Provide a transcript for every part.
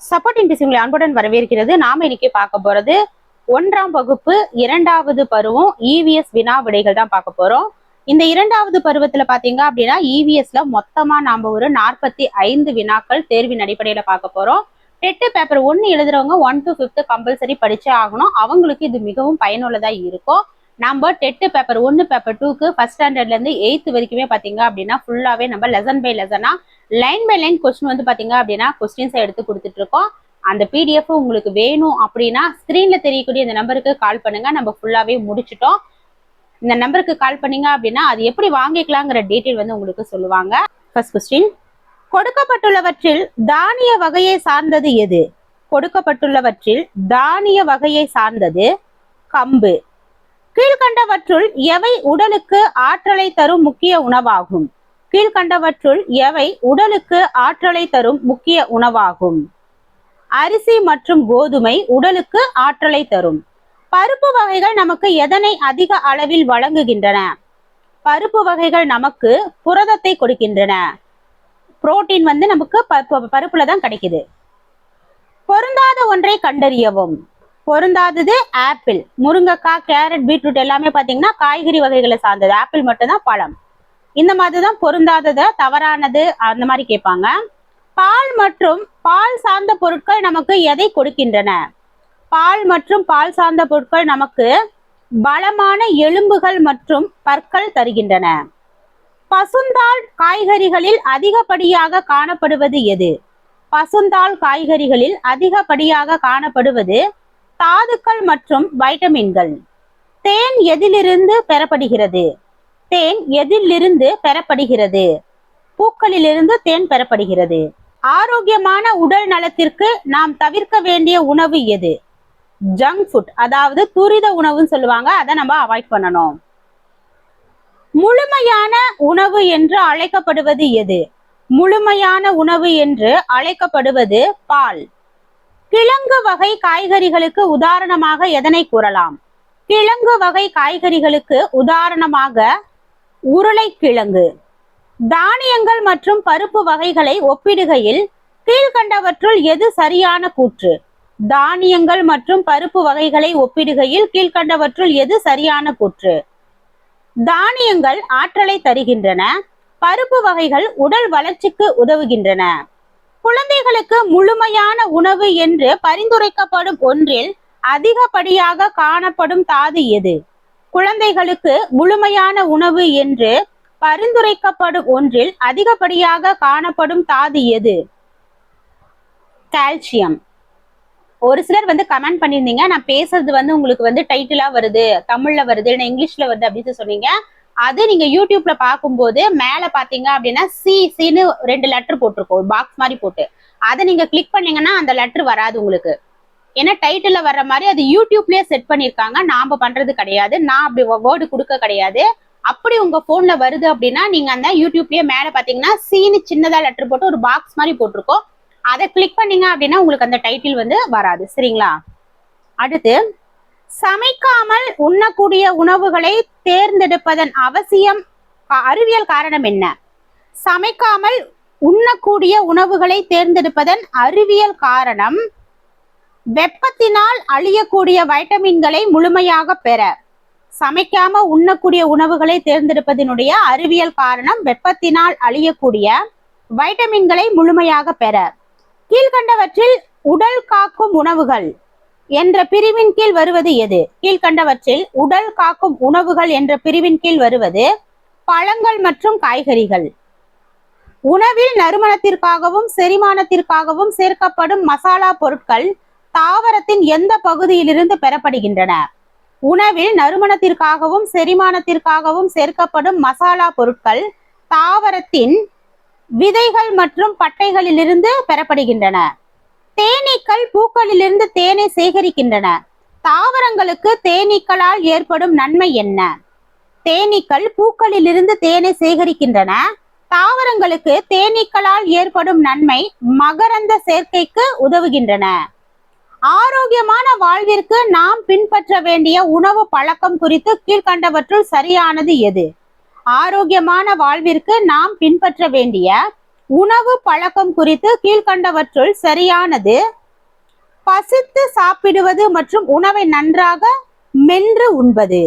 Supporting PC உங்களை அன்புடன் வரவேற்கிறது. நாம இன்னைக்கு பார்க்க போறது 1ஆம் வகுப்பு 2வது பருவம் இவிஎஸ் வினா விடைகள் தான் பார்க்க போறோம். இந்த 2வது பருவத்துல பாத்தீங்க அப்படின்னா இவிஎஸ்ல மொத்தமா நாம ஒரு 45 வினாக்கள் தேர்வின் அடிப்படையில பார்க்க போறோம். டெட் பேப்பர் 1 எழுதுறவங்க 1 to 5th கம்பல்சரி படிச்சே ஆகணும். அவங்களுக்கு இது மிகவும் பயனுள்ளதா இருக்கும். நம்ம டெட் பேப்பர் 1 பேப்பர் 2க்கு ஃபர்ஸ்ட் ஸ்டாண்டர்ட்ல இருந்து 8th வரைக்குமே பாத்தீங்க அப்படின்னா ஃபுல்லாவே நம்ம லெசன் பை லெசனா லைன் பை லைன் கொஸ்டின் வந்து பாத்தீங்க அப்படின்னா கொஸ்டின்ஸை எடுத்து கொடுத்துட்டு இருக்கோம். அந்த பிடிஎஃப் உங்களுக்கு வேணும் அப்படின்னா ஸ்கிரீன்ல தெரியக்கூடிய இந்த நம்பருக்கு கால் பண்ணுங்க. நம்ம ஃபுல்லாவே முடிச்சிட்டோம். இந்த நம்பருக்கு கால் பண்ணீங்க அப்படின்னா அது எப்படி வாங்கிக்கலாங்கிற டீட்டெயில் வந்து உங்களுக்கு சொல்லுவாங்க. ஃபர்ஸ்ட் கொஸ்டின், கொடுக்கப்பட்டுள்ளவற்றில் தானிய வகையை சார்ந்தது எது? கொடுக்கப்பட்டுள்ளவற்றில் தானிய வகையை சார்ந்தது கம்பு. கீழ்கண்டவற்றுள் எவை உடலுக்கு ஆற்றலை தரும் முக்கிய உணவாகும்? கீழ்கண்டவற்றுள் எவை உடலுக்கு ஆற்றலை தரும் முக்கிய உணவாகும்? அரிசி மற்றும் கோதுமை உடலுக்கு ஆற்றலை தரும். பருப்பு வகைகள் நமக்கு எதனை அதிக அளவில் வழங்குகின்றன? பருப்பு வகைகள் நமக்கு புரதத்தை கொடுக்கின்றன. புரோட்டீன் வந்து நமக்கு பருப்புல தான் கிடைக்குது. பொருந்தாத ஒன்றை கண்டறியவும். பொருந்தாதது ஆப்பிள், முருங்கைக்காய், கேரட், பீட்ரூட் எல்லாமே பாத்தீங்கன்னா காய்கறி வகைகளை சார்ந்தது. ஆப்பிள் மட்டும்தான் பழம். இந்த மாதிரிதான் பொருந்தாதது, தவறானது அந்த மாதிரி கேட்பாங்க. பால் மற்றும் பால் சார்ந்த பொருட்கள் நமக்கு எதை கொடுக்கின்றன? பால் மற்றும் பால் சார்ந்த பொருட்கள் நமக்கு பலமான எலும்புகள் மற்றும் பற்கள் தருகின்றன. பசுந்தாள் காய்கறிகளில் அதிகப்படியாக காணப்படுவது எது? பசுந்தாள் காய்கறிகளில் அதிகப்படியாக காணப்படுவது தாதுக்கள் மற்றும் வைட்டமின்கள். தேன் எதிலிருந்து பெறப்படுகிறது? தேன் எதிலிருந்து பெறப்படுகிறது? பூக்களிலிருந்து தேன் பெறப்படுகிறது. ஆரோக்கியமான உடல் நலத்திற்கு நாம் தவிர்க்க வேண்டிய உணவு எது? ஜங்க் ஃபுட், அதாவது துரித உணவுன்னு சொல்லுவாங்க. அதை நம்ம அவாய்ட் பண்ணணும். முழுமையான உணவு என்று அழைக்கப்படுவது எது? முழுமையான உணவு என்று அழைக்கப்படுவது பால். கிழங்கு வகை காய்கறிகளுக்கு உதாரணமாக எதனை கூறலாம்? கிழங்கு வகை காய்கறிகளுக்கு உதாரணமாக உருளைக்கிழங்கு. தானியங்கள் மற்றும் பருப்பு வகைகளை ஒப்பிடுகையில் கீழ்கண்டவற்றுள் எது சரியான கூற்று? தானியங்கள் மற்றும் பருப்பு வகைகளை ஒப்பிடுகையில் கீழ்கண்டவற்றுள் எது சரியான கூற்று? தானியங்கள் ஆற்றலை தருகின்றன. பருப்பு வகைகள் உடல் வளர்ச்சிக்கு உதவுகின்றன. குழந்தைகளுக்கு முழுமையான உணவு என்று பரிந்துரைக்கப்படும் ஒன்றில் அதிகப்படியாக காணப்படும் தாது எது? குழந்தைகளுக்கு முழுமையான உணவு என்று பரிந்துரைக்கப்படும் ஒன்றில் அதிகப்படியாக காணப்படும் தாது எது? கால்சியம். ஒரு சிலர் வந்து கமெண்ட் பண்ணியிருந்தீங்க, நான் பேசுறது வந்து உங்களுக்கு வந்து டைட்டிலா வருது, தமிழ்ல வருது, இல்லை இங்கிலீஷ்ல வருது அப்படின்னு சொன்னீங்க. அது நீங்க யூடியூப்ல பார்க்கும்போது மேல பாத்தீங்க அப்படின்னா சின்னு 2 லெட்டர் போட்டிருக்கோம், பாக்ஸ் மாதிரி போட்டு. அதை நீங்க கிளிக் பண்ணீங்கன்னா அந்த லெட்டர் வராது உங்களுக்கு. ஏன்னா டைட்டில்ல வர்ற மாதிரி அது யூடியூப்லயே செட் பண்ணிருக்காங்க, நாம பண்றது கிடையாது. நான் அப்படி வேர்டு கொடுக்க கிடையாது. அப்படி உங்க போன்ல வருது அப்படின்னா நீங்க அந்த யூடியூப்லயே மேல பாத்தீங்கன்னா சீனு சின்னதா லெட்டர் போட்டு ஒரு பாக்ஸ் மாதிரி போட்டிருக்கோம். அதை கிளிக் பண்ணீங்க அப்படின்னா உங்களுக்கு அந்த டைட்டில் வந்து வராது. சரிங்களா? அடுத்து, சமைக்காமல் உண்ணக்கூடிய உணவுகளை தேர்ந்தெடுப்பதன் அவசியம் அறிவியல் காரணம் என்ன? சமைக்காமல் உண்ணக்கூடிய உணவுகளை தேர்ந்தெடுப்பதன் அறிவியல் காரணம் வெப்பத்தினால் அழியக்கூடிய வைட்டமின்களை முழுமையாக பெற. சமைக்காம உண்ணக்கூடிய உணவுகளை தேர்ந்தெடுப்பதனுடைய அறிவியல் காரணம் வெப்பத்தினால் அழியக்கூடிய வைட்டமின்களை முழுமையாக பெற. கீழ்கண்டவற்றில் உடல் காக்கும் உணவுகள் என்ற பிரிவின் கீழ் வருவது எது? கீழ்கண்டவற்றில் உடல் காக்கும் உணவுகள் என்ற பிரிவின் கீழ் வருவது பழங்கள் மற்றும் காய்கறிகள். உணவில் நறுமணத்திற்காகவும் செரிமானத்திற்காகவும் சேர்க்கப்படும் மசாலா பொருட்கள் தாவரத்தின் எந்த பகுதியிலிருந்து பெறப்படுகின்றன? உணவில் நறுமணத்திற்காகவும் செரிமானத்திற்காகவும் சேர்க்கப்படும் மசாலா பொருட்கள் தாவரத்தின் விதைகள் மற்றும் பட்டைகளிலிருந்து பெறப்படுகின்றன. தேனீக்கள் பூக்களிலிருந்து தேனை சேகரிக்கின்றன. தாவரங்களுக்கு தேனீக்களால் ஏற்படும் நன்மை என்ன? தேனீக்கள் பூக்களிலிருந்து தேனை சேகரிக்கின்றன. தாவரங்களுக்கு தேனீக்களால் ஏற்படும் நன்மை மகரந்த சேர்க்கைக்கு உதவுகின்றன. ஆரோக்கியமான வாழ்விற்கு நாம் பின்பற்ற வேண்டிய உணவு பழக்கம் குறித்து கீழ்கண்டவற்றுள் சரியானது எது? ஆரோக்கியமான வாழ்விற்கு நாம் பின்பற்ற வேண்டிய உணவு பழக்கம் குறித்து கீழ்கண்டவற்றுள் சரியானது. பசித்து சாப்பிடுவது மற்றும் உணவை நன்றாக மென்று உண்பது.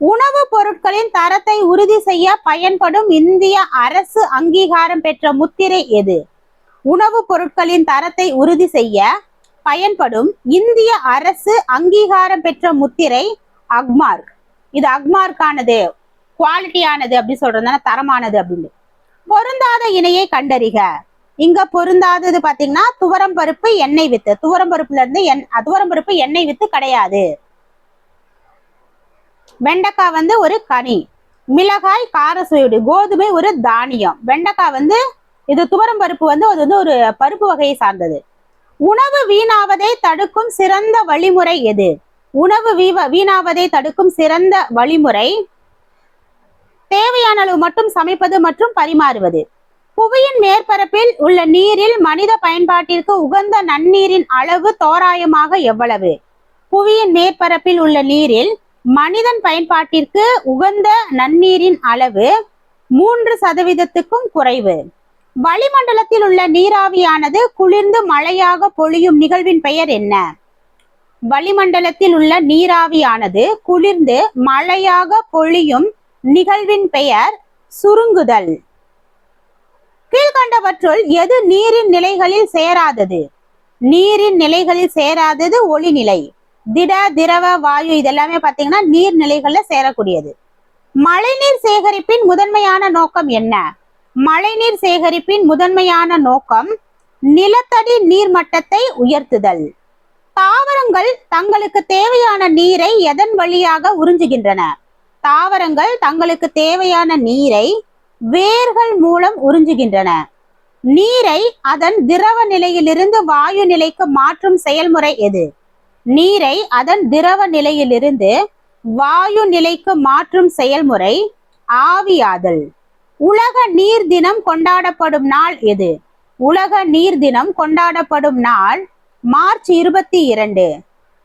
உணவு பொருட்களின் தரத்தை உறுதி செய்ய பயன்படும் இந்திய அரசு அங்கீகாரம் பெற்ற முத்திரை எது? உணவு பொருட்களின் தரத்தை உறுதி செய்ய பயன்படும் இந்திய அரசு அங்கீகாரம் பெற்ற முத்திரை அக்மார்க். இது அக்மார்க்கானது, குவாலிட்டியானது அப்படி சொல்றதுனால தரமானது அப்படின்னு. பொருந்தாத இணையை கண்டறிக. இங்க பொருந்தாதது பாத்தீங்கன்னா துவரம் பருப்பு எண்ணெய் வித்து. துவரம் பருப்புல இருந்து துவரம் பருப்பு எண்ணெய் வித்து கிடையாது. வெண்டைக்காய் ஒரு கனி. மிளகாய் கார சுவையுடைய. கோதுமை ஒரு தானியம். வெண்டைக்காய் இது துவரம் பருப்பு அது ஒரு பருப்பு வகையை சார்ந்தது. உணவு வீணாவதை தடுக்கும் சிறந்த வழிமுறை எது? உணவு வீணாவதை தடுக்கும் சிறந்த வழிமுறை தேவையான அளவு மட்டும் சமைப்பது மற்றும் பரிமாறுவது. புவியின் மேற்பரப்பில் உள்ள நீரில் மனித பயன்பாட்டிற்கு உகந்த நன்னீரின் அளவு தோராயமாக எவ்வளவு? புவியின் மேற்பரப்பில் உள்ள நீரில் மனிதன் பயன்பாட்டிற்கு உகந்த நன்னீரின் அளவு 3% குறைவு. வளிமண்டலத்தில் உள்ள நீராவியானது குளிர்ந்து மழையாக பொழியும் நிகழ்வின் பெயர் என்ன? வளிமண்டலத்தில் உள்ள நீராவியானது குளிர்ந்து மழையாக பொழியும் நிகழ்வின் பெயர் சுருங்குதல். கீழ்கண்டவற்றுள் எது நீரின் நிலைகளில் சேராதது? நீரின் நிலைகளில் சேராதது ஒளிநிலை. திட, திரவ, வாயு இதெல்லாமே பாத்தீங்கன்னா நீர்நிலைகள்ல சேரக்கூடியது. மழைநீர் சேகரிப்பின் முதன்மையான நோக்கம் என்ன? மழைநீர் சேகரிப்பின் முதன்மையான நோக்கம் நிலத்தடி நீர்மட்டத்தை உயர்த்துதல். தாவரங்கள் தங்களுக்கு தேவையான நீரை எதன் வழியாக உறிஞ்சுகின்றன? தாவரங்கள் தங்களுக்கு தேவையான நீரை வேர்கள் மூலம் உறிஞ்சுகின்றன. நீரை அதன் திரவ நிலையிலிருந்து வாயு நிலைக்கு மாற்றும் செயல்முறை எது? நீரை அதன் திரவ நிலையிலிருந்து வாயு நிலைக்கு மாற்றும் செயல்முறை ஆவியாதல். உலக நீர் தினம் கொண்டாடப்படும் நாள் எது? உலக நீர் தினம் கொண்டாடப்படும் நாள் மார்ச் 22.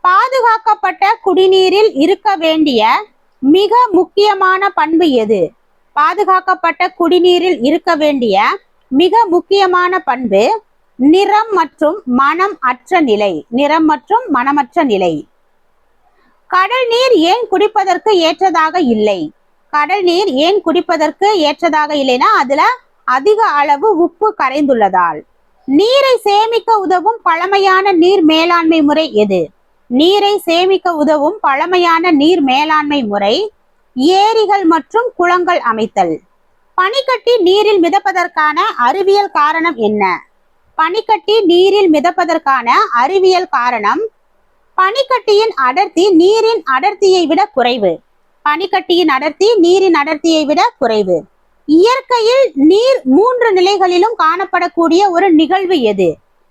பாதுகாக்கப்பட்ட குடிநீரில் இருக்க வேண்டிய மிக முக்கியமான பண்பு எது? பாதுகாக்கப்பட்ட குடிநீரில் இருக்க வேண்டிய மிக முக்கியமான பண்பு நிறம் மற்றும் மனம் அற்ற நிலை. நிறம் மற்றும் மனமற்ற நிலை. கடல் நீர் ஏன் குடிப்பதற்கு ஏற்றதாக இல்லை? கடல் நீர் ஏன் குடிப்பதற்கு ஏற்றதாக இல்லைன்னா அதுல அதிக அளவு உப்பு கரைந்துள்ளதால். நீரை சேமிக்க உதவும் பழமையான நீர் மேலாண்மை முறை எது? நீரை சேமிக்க உதவும் பழமையான நீர் மேலாண்மை முறை ஏரிகள் மற்றும் குளங்கள் அமைத்தல். பனிக்கட்டி நீரில் மிதப்பதற்கான அறிவியல் காரணம் என்ன? பனிக்கட்டி நீரில் மிதப்பதற்கான அறிவியல் காரணம் பனிக்கட்டியின் அடர்த்தி நீரின் அடர்த்தியை விட குறைவு. பனிக்கட்டியின் அடர்த்தி நீரின் அடர்த்தியை விட குறைவு. இயற்கையில் நீர் 3 நிலைகளிலும் காணப்படக்கூடிய ஒரு நிகழ்வு எது?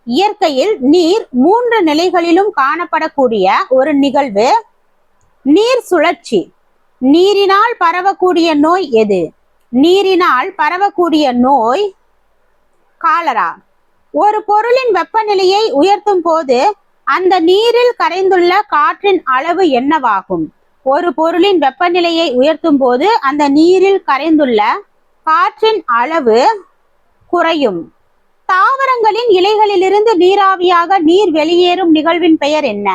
இயற்கையில் நீர் 3 நிலைகளிலும் காணப்படக்கூடிய ஒரு நிகழ்வு நீர் சுழற்சி. நீரினால் பரவக்கூடிய நோய் எது? நீரினால் பரவக்கூடிய நோய் காலரா. ஒரு பொருளின் வெப்பநிலையை உயர்த்தும் போது அந்த நீரில் கரைந்துள்ள காற்றின் அளவு என்னவாகும்? ஒரு பொருளின் வெப்பநிலையை உயர்த்தும் போது அந்த நீரில் கரைந்துள்ள காற்றின் அளவு குறையும். தாவரங்களின் இலைகளிலிருந்து நீராவியாக நீர் வெளியேறும் நிகழ்வின் பெயர் என்ன?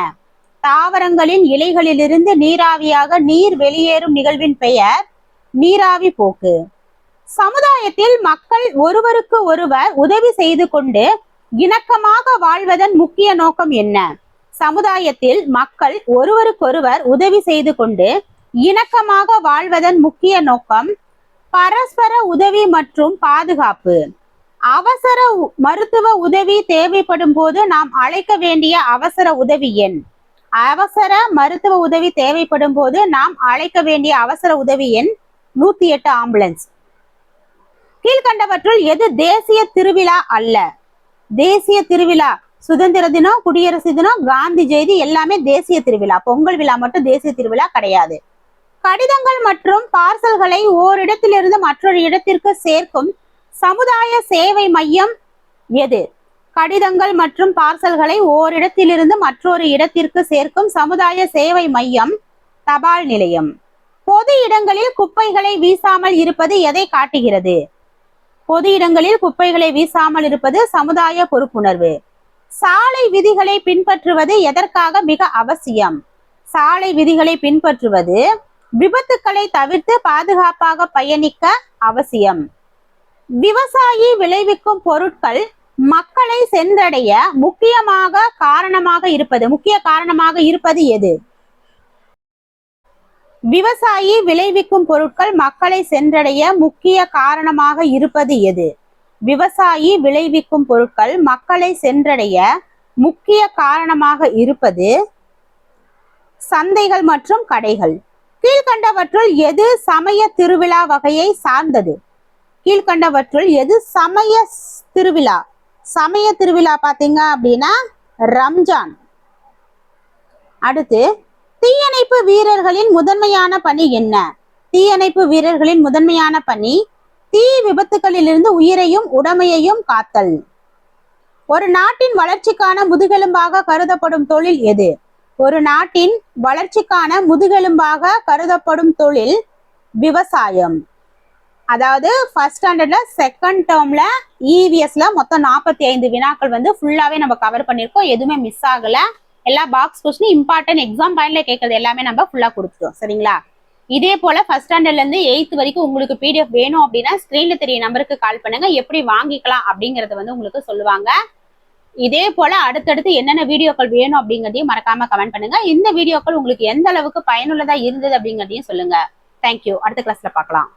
தாவரங்களின் இலைகளிலிருந்து நீராவியாக நீர் வெளியேறும் நிகழ்வின் பெயர் நீராவி போக்கு. சமுதாயத்தில் மக்கள் ஒருவருக்கு ஒருவர் உதவி செய்து கொண்டு இணக்கமாக வாழ்வதன் முக்கிய நோக்கம் என்ன? சமுதாயத்தில் மக்கள் ஒருவருக்கொருவர் உதவி செய்து கொண்டு இணக்கமாக வாழ்வதன் முக்கிய நோக்கம் பரஸ்பர உதவி மற்றும் பாதுகாப்பு. அவசர மருத்துவ உதவி தேவைப்படும் போது நாம் அழைக்க வேண்டிய அவசர உதவி எண். அவசர மருத்துவ உதவி தேவைப்படும் போது நாம் அழைக்க வேண்டிய அவசர உதவி எண் 108 ஆம்புலன்ஸ். கீழ்கண்டவற்றுள் எது தேசிய திருவிழா அல்ல? தேசிய திருவிழா சுதந்திர தினம், குடியரசு தினம், காந்தி ஜெயந்தி எல்லாமே தேசிய திருவிழா. பொங்கல் விழா மட்டும் தேசிய திருவிழா கிடையாது. கடிதங்கள் மற்றும் பார்சல்களை ஓரிடத்திலிருந்து மற்றொரு இடத்திற்கு சேர்க்கும் சமுதாய சேவை மையம் எது? கடிதங்கள் மற்றும் பார்சல்களை ஓரிடத்திலிருந்து மற்றொரு இடத்திற்கு சேர்க்கும் சமுதாய சேவை மையம் தபால் நிலையம். பொது இடங்களில் குப்பைகளை வீசாமல் இருப்பது எதை காட்டுகிறது? பொது இடங்களில் குப்பைகளை வீசாமல் இருப்பது சமுதாய பொறுப்புணர்வு. சாலை விதிகளை பின்பற்றுவது எதற்காக மிக அவசியம்? சாலை விதிகளை பின்பற்றுவது விபத்துக்களை தவிர்த்து பாதுகாப்பாக பயணிக்க அவசியம். விவசாயி விளைவிக்கும் பொருட்கள் மக்களை சென்றடைய முக்கிய காரணமாக இருப்பது எது? விவசாயி விளைவிக்கும் பொருட்கள் மக்களை சென்றடைய முக்கிய காரணமாக இருப்பது எது? விவசாயி விளைவிக்கும் பொருட்கள் மக்களை சென்றடைய முக்கிய காரணமாக இருப்பது சந்தைகள் மற்றும் கடைகள். கீழ்கண்டவற்றுள் எது சமய திருவிழா வகையை சார்ந்தது? கீழ்கண்டவற்றுள் எது சமய திருவிழா? சமய திருவிழா பாத்தீங்க அப்படின்னா ரம்ஜான். அடுத்து, தீயணைப்பு வீரர்களின் முதன்மையான பணி என்ன? தீயணைப்பு வீரர்களின் முதன்மையான பணி தீ விபத்துகளிலிருந்து உயிரையும் உடைமையையும் காத்தல். ஒரு நாட்டின் வளர்ச்சிக்கான முதுகெலும்பாக கருதப்படும் தொழில் எது? ஒரு நாட்டின் வளர்ச்சிக்கான முதுகெலும்பாக கருதப்படும் தொழில் விவசாயம். அதாவது ஃபர்ஸ்ட் ஸ்டாண்டர்ட்ல செகண்ட் டேர்ம்ல இவிஎஸ்ல மொத்தம் 45 வினாக்கள் வந்து ஃபுல்லாவே நம்ம கவர் பண்ணிருக்கோம். எதுவுமே மிஸ் ஆகல. எல்லா பாக்ஸ் கொஸ்டின் இம்பார்ட்டன்ட் எக்ஸாம் பாயிண்ட்ல கேட்கறது எல்லாமே நம்ம ஃபுல்லா கொடுத்துட்டோம். சரிங்களா? இதே போல ஃபர்ஸ்ட் ஸ்டாண்டர்ட்ல இருந்து 8th வரைக்கும் உங்களுக்கு பிடிஎஃப் வேணும் அப்படின்னா ஸ்கிரீன்ல தெரிய நம்பருக்கு கால் பண்ணுங்க. எப்படி வாங்கிக்கலாம் அப்படிங்கறத வந்து உங்களுக்கு சொல்லுவாங்க. இதே போல அடுத்தடுத்து என்னென்ன வீடியோக்கள் வேணும் அப்படிங்கறதையும் மறக்காம கமெண்ட் பண்ணுங்க. இந்த வீடியோக்கள் உங்களுக்கு எந்த அளவுக்கு பயனுள்ளதா இருந்தது அப்படிங்கறதையும் சொல்லுங்க. தேங்க்யூ. அடுத்த கிளாஸ்ல பார்க்கலாம்.